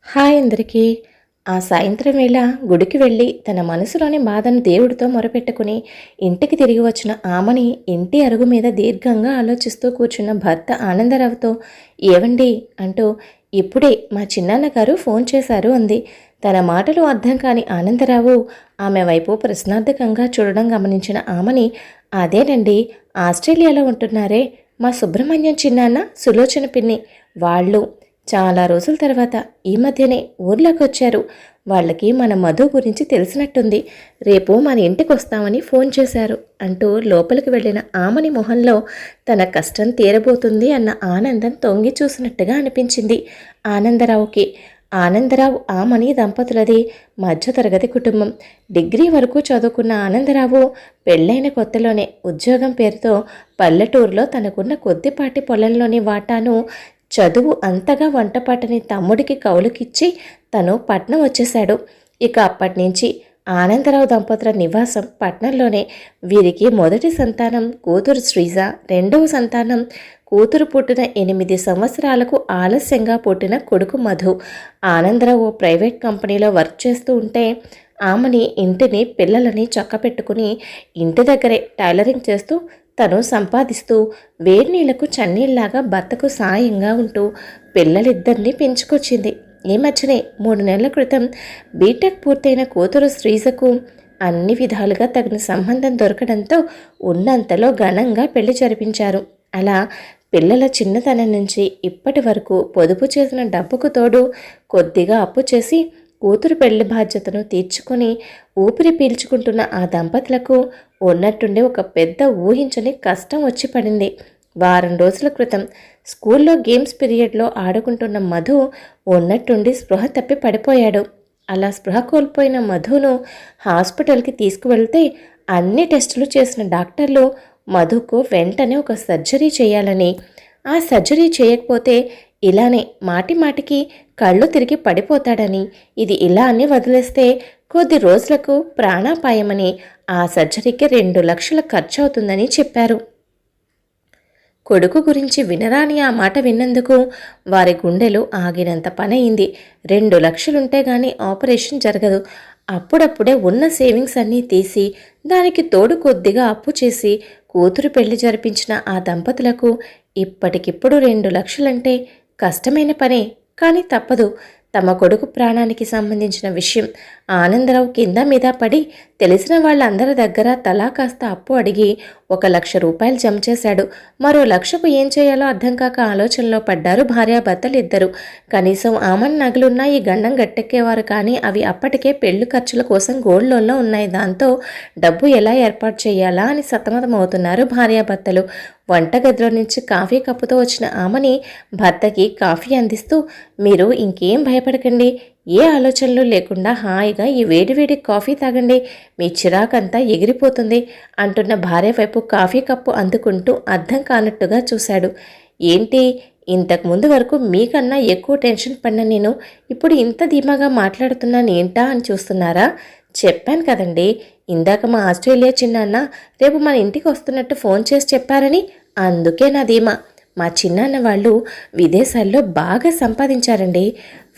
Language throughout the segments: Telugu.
హాయ్ అందరికీ. ఆ సాయంత్రం వేళ గుడికి వెళ్ళి తన మనసులోని బాధను దేవుడితో మొరపెట్టుకుని ఇంటికి తిరిగి వచ్చిన ఆమని ఇంటి అరుగు మీద దీర్ఘంగా ఆలోచిస్తూ కూర్చున్న భర్త ఆనందరావుతో, ఏవండి అంటూ, ఇప్పుడే మా చిన్నాన్నగారు ఫోన్ చేశారు అంది. తన మాటలు అర్థం కాని ఆనందరావు ఆమె వైపు ప్రశ్నార్థకంగా చూడడం గమనించిన ఆమని, అదేనండి, ఆస్ట్రేలియాలో ఉంటున్నారే మా సుబ్రహ్మణ్యం చిన్నాన్న సులోచన పిన్ని, వాళ్ళు చాలా రోజుల తర్వాత ఈ మధ్యనే ఊర్లోకి వచ్చారు. వాళ్ళకి మన మధు గురించి తెలిసినట్టుంది. రేపు మన ఇంటికి వస్తామని ఫోన్ చేశారు అంటూ లోపలికి వెళ్ళిన ఆమని మొహంలో తన కష్టం తీరబోతుంది అన్న ఆనందం తొంగి చూసినట్టుగా అనిపించింది ఆనందరావుకి. ఆనందరావు ఆమని దంపతులది మధ్యతరగతి కుటుంబం. డిగ్రీ వరకు చదువుకున్న ఆనందరావు పెళ్ళైన కొత్తలోనే ఉద్యోగం పేరుతో పల్లెటూరులో తనకున్న కొద్దిపాటి పొలంలోని వాటాను చదువు అంతగా వంటపాటని తమ్ముడికి కౌలుకిచ్చి తను పట్నం వచ్చేశాడు. ఇక అప్పటినుంచి ఆనందరావు దంపతుల నివాసం పట్నంలోనే. వీరికి మొదటి సంతానం కూతురు శ్రీజ, రెండవ సంతానం కూతురు పుట్టిన 8 సంవత్సరాలకు ఆలస్యంగా పుట్టిన కొడుకు మధు. ఆనందరావు ప్రైవేట్ కంపెనీలో వర్క్ చేస్తూ ఉంటే ఆమెని ఇంటిని పిల్లలని చక్కపెట్టుకుని ఇంటి దగ్గరే టైలరింగ్ చేస్తూ తను సంపాదిస్తూ వేడి నీళ్లకు చన్నీళ్లాగా భర్తకు సాయంగా ఉంటూ పిల్లలిద్దరినీ పెంచుకొచ్చింది. ఈ మధ్యనే 3 నెలల క్రితం బీటెక్ పూర్తయిన కూతురు శ్రీజకు అన్ని విధాలుగా తగిన సంబంధం దొరకడంతో ఉన్నంతలో ఘనంగా పెళ్లి జరిపించారు. అలా పిల్లల చిన్నతనం నుంచి ఇప్పటి వరకు పొదుపు చేసిన డబ్బుకు తోడు కొద్దిగా అప్పు చేసి కూతురు పెళ్లి బాధ్యతను తీర్చుకొని ఊపిరి పీల్చుకుంటున్న ఆ దంపతులకు ఉన్నట్టుండి ఒక పెద్ద ఊహించని కష్టం వచ్చి పడింది. వారం రోజుల క్రితం స్కూల్లో గేమ్స్ పీరియడ్లో ఆడుకుంటున్న మధు ఉన్నట్టుండి స్పృహ తప్పి పడిపోయాడు. అలా స్పృహ కోల్పోయిన మధును హాస్పిటల్కి తీసుకువెళ్తే అన్ని టెస్టులు చేసిన డాక్టర్లు మధుకు వెంటనే ఒక సర్జరీ చేయాలని, ఆ సర్జరీ చేయకపోతే ఇలానే మాటిమాటికి కళ్ళు తిరిగి పడిపోతాడని, ఇది ఇలా అని వదిలేస్తే కొద్ది రోజులకు ప్రాణాపాయమని, ఆ సర్జరీకి 2 లక్షలు ఖర్చు అవుతుందని చెప్పారు. కొడుకు గురించి వినరాని ఆ మాట విన్నందుకు వారి గుండెలు ఆగినంత పనయింది. 2 లక్షలుంటే గాని ఆపరేషన్ జరగదు. అప్పుడప్పుడే ఉన్న సేవింగ్స్ అన్నీ తీసి దానికి తోడు కొద్దిగా అప్పు చేసి కూతురు పెళ్లి జరిపించిన ఆ దంపతులకు ఇప్పటికిప్పుడు 2 లక్షలంటే కష్టమైన పనే, కానీ తప్పదు. తమ కొడుకు ప్రాణానికి సంబంధించిన విషయం ఆనందరావు కింద మీద పడి తెలిసిన వాళ్ళందరి దగ్గర తలా కాస్త అప్పు అడిగి 1,00,000 రూపాయలు జమ చేశాడు. మరో 1,00,000కు ఏం చేయాలో అర్థం కాక ఆలోచనలో పడ్డారు భార్యాభర్తలు ఇద్దరు. కనీసం ఆమన్ నగలున్నా ఈ గండం గట్టెక్కేవారు, కానీ అవి అప్పటికే పెళ్లి ఖర్చుల కోసం గోల్డ్ లోన్లో ఉన్నాయి. దాంతో డబ్బు ఎలా ఏర్పాటు చేయాలా అని సతమతమవుతున్నారు భార్యాభర్తలు. వంటగదిలో నుంచి కాఫీ కప్పుతో వచ్చిన ఆమెని భర్తకి కాఫీ అందిస్తూ, మీరు ఇంకేం భయపడకండి, ఏ ఆలోచనలు లేకుండా హాయిగా ఈ వేడివేడి కాఫీ తాగండి, మీ చిరాకంతా ఎగిరిపోతుంది అంటున్న భార్య వైపు కాఫీ కప్పు అందుకుంటూ అర్థం కానట్టుగా చూశాడు. ఏంటి, ఇంతకుముందు వరకు మీకన్నా ఎక్కువ టెన్షన్ పడిన నేను ఇప్పుడు ఇంత ధీమాగా మాట్లాడుతున్నాను ఏంటా అని చూస్తున్నారా? చెప్పాను కదండి, ఇందాక మా ఆస్ట్రేలియా చిన్నాన్న రేపు మన ఇంటికి వస్తున్నట్టు ఫోన్ చేసి చెప్పారని. అందుకే నా ధీమా. మా చిన్నాన్న వాళ్ళు విదేశాల్లో బాగా సంపాదించారండి.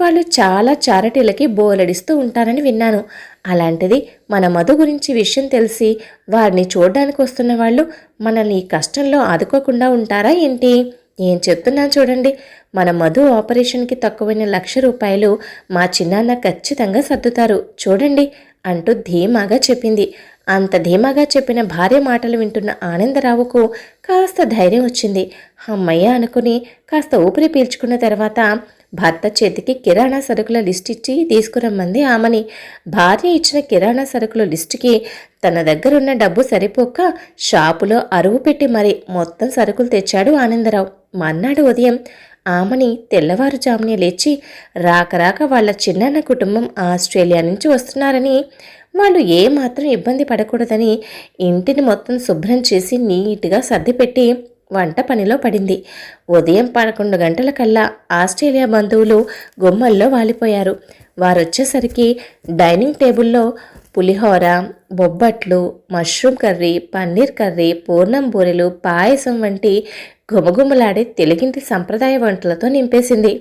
వాళ్ళు చాలా చారిటీలకి బోలెడిస్తూ ఉంటారని విన్నాను. అలాంటిది మన మధు గురించి విషయం తెలిసి వారిని చూడడానికి వస్తున్న వాళ్ళు మనల్ని ఈ కష్టంలో ఆదుకోకుండా ఉంటారా ఏంటి? ఏం చెప్తున్నాను చూడండి, మన మధు ఆపరేషన్కి తక్కువైన 1,00,000 రూపాయలు మా చిన్నాన్న ఖచ్చితంగా సర్దుతారు చూడండి అంటూ ధీమాగా చెప్పింది. అంత ధీమాగా చెప్పిన భార్య మాటలు వింటున్న ఆనందరావుకు కాస్త ధైర్యం వచ్చింది. అమ్మయ్య అనుకుని కాస్త ఊపిరి పీల్చుకున్న తర్వాత భర్త చేతికి కిరాణా సరుకుల లిస్ట్ ఇచ్చి తీసుకురమ్మంది ఆమని. భార్య ఇచ్చిన కిరాణా సరుకుల లిస్టుకి తన దగ్గరున్న డబ్బు సరిపోక షాపులో అరువు పెట్టి మరీ మొత్తం సరుకులు తెచ్చాడు ఆనందరావు. మర్నాడు ఉదయం ఆమని తెల్లవారుజామునే లేచి రాక వాళ్ళ చిన్నాన్న కుటుంబం ఆస్ట్రేలియా నుంచి వస్తున్నారని, వాళ్ళు ఏమాత్రం ఇబ్బంది పడకూడదని ఇంటిని మొత్తం శుభ్రం చేసి నీట్గా సర్దిపెట్టి వంట పనిలో పడింది. ఉదయం 11 గంటలకల్లా ఆస్ట్రేలియా బంధువులు గుమ్మల్లో వాలిపోయారు. వారొచ్చేసరికి డైనింగ్ టేబుల్లో పులిహోర, బొబ్బట్లు, మష్రూమ్ కర్రీ, పన్నీర్ కర్రీ, పూర్ణం బూరెలు, పాయసం వంటి గుమగుమలాడే తెలుగింటి సంప్రదాయ వంటలతో నింపేసింది.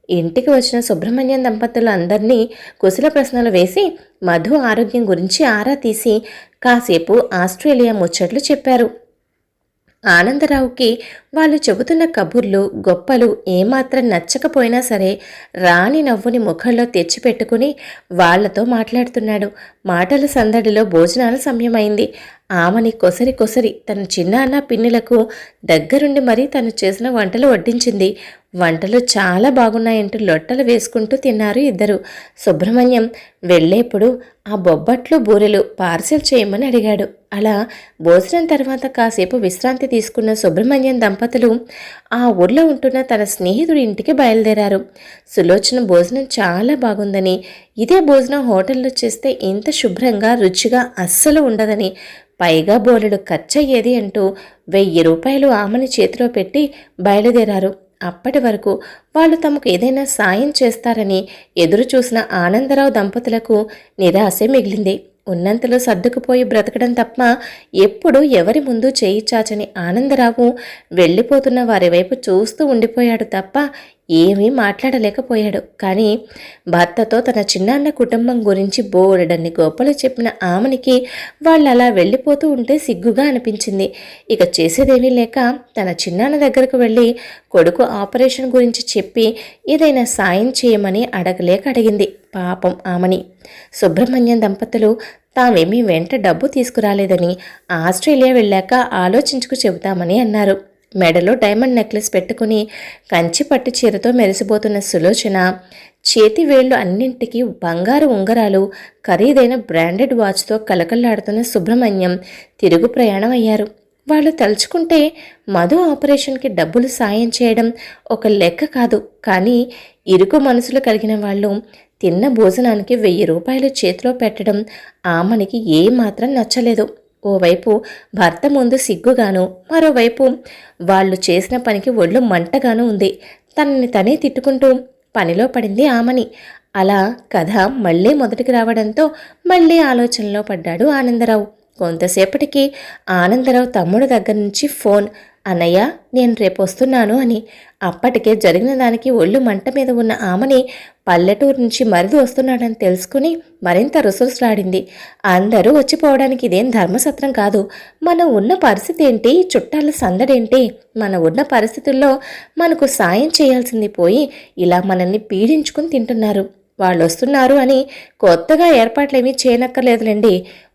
ఇంటికి వచ్చిన సుబ్రహ్మణ్యం దంపతులు అందరినీ కుశల ప్రశ్నలు వేసి మధు ఆరోగ్యం గురించి ఆరా తీసి కాసేపు ఆస్ట్రేలియా ముచ్చట్లు చెప్పారు. ఆనందరావుకి వాళ్ళు చెబుతున్న కబుర్లు గొప్పలు ఏమాత్రం నచ్చకపోయినా సరే రాణి నవ్వుని ముఖంలో తెచ్చిపెట్టుకుని వాళ్లతో మాట్లాడుతున్నాడు. మాటల సందడిలో భోజనాల సమయమైంది. ఆమెని కొసరి తన చిన్నాన్న పిన్నులకు దగ్గరుండి మరీ తను చేసిన వంటలు వడ్డించింది. వంటలు చాలా బాగున్నాయంటూ లొట్టలు వేసుకుంటూ తిన్నారు ఇద్దరు. సుబ్రహ్మణ్యం వెళ్ళేప్పుడు ఆ బొబ్బట్లు బూరెలు పార్సెల్ చేయమని అడిగాడు. అలా భోజనం తర్వాత కాసేపు విశ్రాంతి తీసుకున్న సుబ్రహ్మణ్యం దంపతులు ఆ ఊర్లో ఉంటున్న తన స్నేహితుడి ఇంటికి బయలుదేరారు. సులోచన భోజనం చాలా బాగుందని, ఇదే భోజనం హోటల్లో చేస్తే ఇంత శుభ్రంగా రుచిగా అస్సలు ఉండదని, పైగా బోలెడు ఖర్చయ్యేది అంటూ 1000 రూపాయలు ఆమెని చేతిలో పెట్టి బయలుదేరారు. అప్పటి వరకు వాళ్ళు తమకు ఏదైనా సాయం చేస్తారని ఎదురు చూసిన ఆనందరావు దంపతులకు నిరాశే మిగిలింది. ఉన్నంతలో సర్దుకుపోయి బ్రతకడం తప్ప ఎప్పుడూ ఎవరి ముందు చేయి చాచని ఆనందరావు వెళ్ళిపోతున్న వారి వైపు చూస్తూ ఉండిపోయాడు తప్ప ఏమీ మాట్లాడలేకపోయాడు. కానీ భర్తతో తన చిన్నాన్న కుటుంబం గురించి బోలెడన్ని గొప్పలు చెప్పిన ఆమెనికి వాళ్ళు అలా వెళ్ళిపోతూ ఉంటే సిగ్గుగా అనిపించింది. ఇక చేసేదేమీ లేక తన చిన్నాన్న దగ్గరకు వెళ్ళి కొడుకు ఆపరేషన్ గురించి చెప్పి ఏదైనా సాయం చేయమని అడగలేక అడిగింది పాపం ఆమెని. సుబ్రహ్మణ్యం దంపతులు తామేమీ వెంట డబ్బు తీసుకురాలేదని ఆస్ట్రేలియా వెళ్ళాక ఆలోచించుకు చెబుతామని అన్నారు. మెడలో డైమండ్ నెక్లెస్ పెట్టుకుని కంచి పట్టు చీరతో మెరిసిపోతున్న సులోచన చేతి వేళ్లు అన్నింటికీ బంగారు ఉంగరాలు, ఖరీదైన బ్రాండెడ్ వాచ్తో కలకల్లాడుతున్న సుబ్రహ్మణ్యం తిరుగు ప్రయాణం అయ్యారు. వాళ్ళు తలుచుకుంటే మధు ఆపరేషన్కి డబ్బులు సాయం చేయడం ఒక లెక్క కాదు. కానీ ఇరుకు మనసులు కలిగిన వాళ్ళు తిన్న భోజనానికి 1000 రూపాయలు చేతిలో పెట్టడం ఆమెనికి ఏమాత్రం నచ్చలేదు. ఓవైపు భర్త ముందు సిగ్గుగాను, మరోవైపు వాళ్ళు చేసిన పనికి ఒళ్ళు మంటగాను ఉంది. తనని తనే తిట్టుకుంటూ పనిలో పడింది ఆమని. అలా కథ మళ్ళీ మొదటికి రావడంతో మళ్ళీ ఆలోచనలో పడ్డాడు ఆనందరావు. కొంతసేపటికి ఆనందరావు తమ్ముడు దగ్గర నుంచి ఫోన్, అన్నయ్య నేను రేపు వస్తున్నాను అని. అప్పటికే జరిగిన దానికి ఒళ్ళు మంట మీద ఉన్న ఆమెని పల్లెటూరు నుంచి మరిది వస్తున్నాడని తెలుసుకుని మరింత రుసరుసలాడింది. అందరూ వచ్చిపోవడానికి ఇదేం ధర్మసత్రం కాదు. మనం ఉన్న పరిస్థితి ఏంటి, చుట్టాల సందడేంటి? మనం ఉన్న పరిస్థితుల్లో మనకు సాయం చేయాల్సింది పోయి ఇలా మనల్ని పీడించుకుని తింటున్నారు. వాళ్ళు వస్తున్నారు అని కొత్తగా ఏర్పాట్లేమీ చేయనక్కర్లేదులేండి.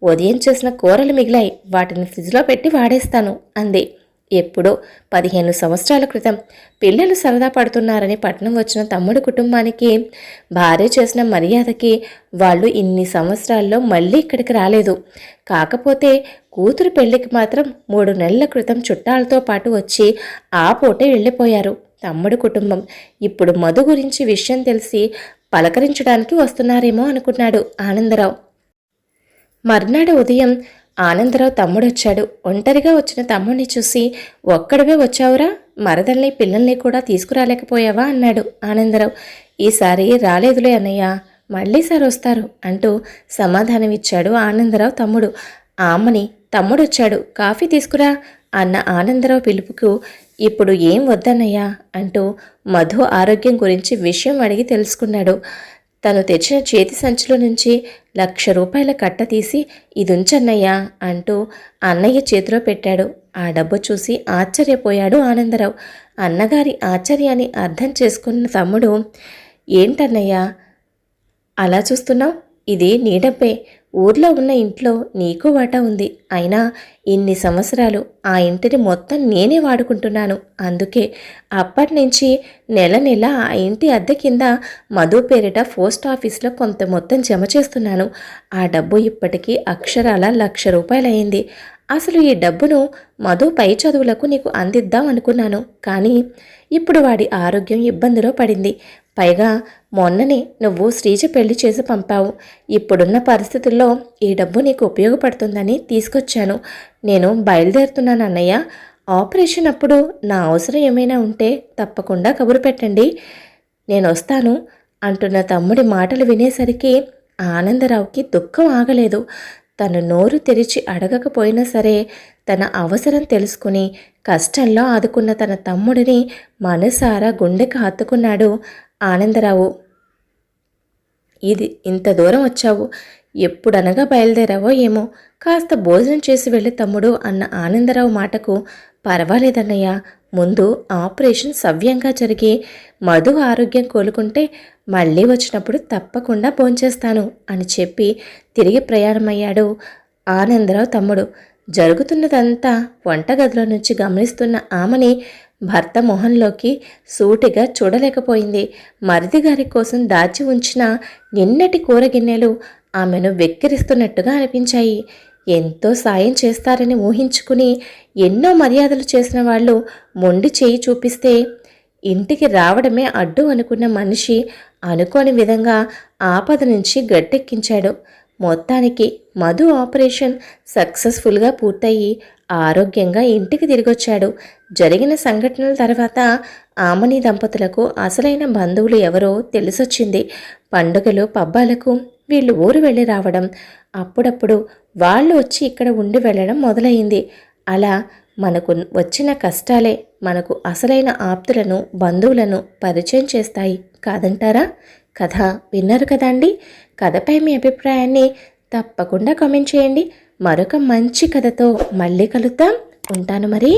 ఉదయం చేసిన కూరలు మిగిలాయి, వాటిని ఫ్రిడ్జ్లో పెట్టి వాడేస్తాను అంది. ఎప్పుడో 15 సంవత్సరాల క్రితం పిల్లలు సరదా పడుతున్నారని పట్నం వచ్చిన తమ్ముడు కుటుంబానికి భార్య చేసిన మర్యాదకి వాళ్ళు ఇన్ని సంవత్సరాల్లో మళ్ళీ ఇక్కడికి రాలేదు. కాకపోతే కూతురు పెళ్లికి మాత్రం 3 నెలల క్రితం చుట్టాలతో పాటు వచ్చి ఆ పూటే వెళ్ళిపోయారు. తమ్ముడు కుటుంబం ఇప్పుడు మధు గురించి విషయం తెలిసి పలకరించడానికి వస్తున్నారేమో అనుకున్నాడు ఆనందరావు. మర్నాడు ఉదయం ఆనందరావు తమ్ముడొచ్చాడు. ఒంటరిగా వచ్చిన తమ్ముడిని చూసి, ఒక్కడివే వచ్చావురా, మరదల్ని పిల్లల్ని కూడా తీసుకురాలేకపోయావా అన్నాడు ఆనందరావు. ఈసారి రాలేదులే అన్నయ్య, మళ్ళీసారి వస్తారు అంటూ సమాధానమిచ్చాడు ఆనందరావు తమ్ముడు. ఆమ్మని తమ్ముడొచ్చాడు, కాఫీ తీసుకురా అన్న ఆనందరావు పిలుపుకు ఇప్పుడు ఏం వద్దన్నయ్యా అంటూ మధు ఆరోగ్యం గురించి విషయం అడిగి తెలుసుకున్నాడు. తను తెచ్చిన చేతి సంచిలో నుంచి 1,00,000 రూపాయల కట్ట తీసి ఇదుంచన్నయ్యా అంటూ అన్నయ్య చేతిలో పెట్టాడు. ఆ డబ్బు చూసి ఆశ్చర్యపోయాడు ఆనందరావు. అన్నగారి ఆశ్చర్యాన్ని అర్థం చేసుకున్న తమ్ముడు, ఏంటన్నయ్యా అలా చూస్తున్నావు? ఇది నీ డబ్బే. ఊర్లో ఉన్న ఇంట్లో నీకు వాటా ఉంది. అయినా ఇన్ని సంవత్సరాలు ఆ ఇంటిని మొత్తం నేనే వాడుకుంటున్నాను. అందుకే అప్పటి నుంచి నెల నెల ఆ ఇంటి అద్దె కింద మధు పేరిట పోస్ట్ ఆఫీస్లో కొంత మొత్తం జమ చేస్తున్నాను. ఆ డబ్బు ఇప్పటికీ అక్షరాల 1,00,000 రూపాయలయ్యింది. అసలు ఈ డబ్బును మధు పై చదువులకు నీకు అందిద్దాం అనుకున్నాను. కానీ ఇప్పుడు వాడి ఆరోగ్యం ఇబ్బందిలో పడింది. పైగా మొన్ననే నువ్వు శ్రీజ పెళ్లి చేసి పంపావు. ఇప్పుడున్న పరిస్థితుల్లో ఈ డబ్బు నీకు ఉపయోగపడుతుందని తీసుకొచ్చాను. నేను బయలుదేరుతున్నాను అన్నయ్య. ఆపరేషన్ అప్పుడు నా అవసరం ఏమైనా ఉంటే తప్పకుండా కబురు పెట్టండి, నేను వస్తాను అంటున్న తమ్ముడి మాటలు వినేసరికి ఆనందరావుకి దుఃఖం ఆగలేదు. తను నోరు తెరిచి అడగకపోయినా సరే తన అవసరం తెలుసుకుని కష్టంలో ఆదుకున్న తన తమ్ముడిని మనసారా గుండెకు హత్తుకున్నాడు ఆనందరావు. ఇది ఇంత దూరం వచ్చావు, ఎప్పుడనగా బయలుదేరావో ఏమో, కాస్త భోజనం చేసి వెళ్ళి తమ్ముడు అన్న ఆనందరావు మాటకు, పర్వాలేదన్నయ్య, ముందు ఆపరేషన్ సవ్యంగా జరిగి మధు ఆరోగ్యం కోలుకుంటే మళ్ళీ వచ్చినప్పుడు తప్పకుండా భోంచేస్తాను అని చెప్పి తిరిగి ప్రయాణమయ్యాడు ఆనందరావు తమ్ముడు. జరుగుతున్నదంతా వంటగదిలో నుంచి గమనిస్తున్న ఆమెని భర్త మొహంలోకి సూటిగా చూడలేకపోయింది. మరిదిగారి కోసం దాచి ఉంచిన నిన్నటి కూరగిన్నెలు ఆమెను వెక్కిరిస్తున్నట్టుగా అనిపించాయి. ఎంతో సాయం చేస్తారని ఊహించుకుని ఎన్నో మర్యాదలు చేసిన వాళ్ళు మొండి చేయి చూపిస్తే ఇంటికి రావడమే అడ్డు అనుకున్న మనిషి అనుకోని విధంగా ఆపద నుంచి గట్టెక్కించాడు. మొత్తానికి మధు ఆపరేషన్ సక్సెస్ఫుల్గా పూర్తయి ఆరోగ్యంగా ఇంటికి తిరిగొచ్చాడు. జరిగిన సంఘటనల తర్వాత ఆమని దంపతులకు అసలైన బంధువులు ఎవరో తెలిసొచ్చింది. పండుగలు పబ్బాలకు వీళ్ళు ఊరు వెళ్ళి రావడం, అప్పుడప్పుడు వాళ్ళు వచ్చి ఇక్కడ ఉండి వెళ్ళడం మొదలైంది. అలా మనకు వచ్చిన కష్టాలే మనకు అసలైన ఆప్తులను బంధువులను పరిచయం చేస్తాయి కాదంటారా? కథ విన్నారు కదండి. కథపై మీ అభిప్రాయాన్ని తప్పకుండా కామెంట్ చేయండి. మరొక మంచి కథతో మళ్ళీ కలుద్దాం. ఉంటాను మరి.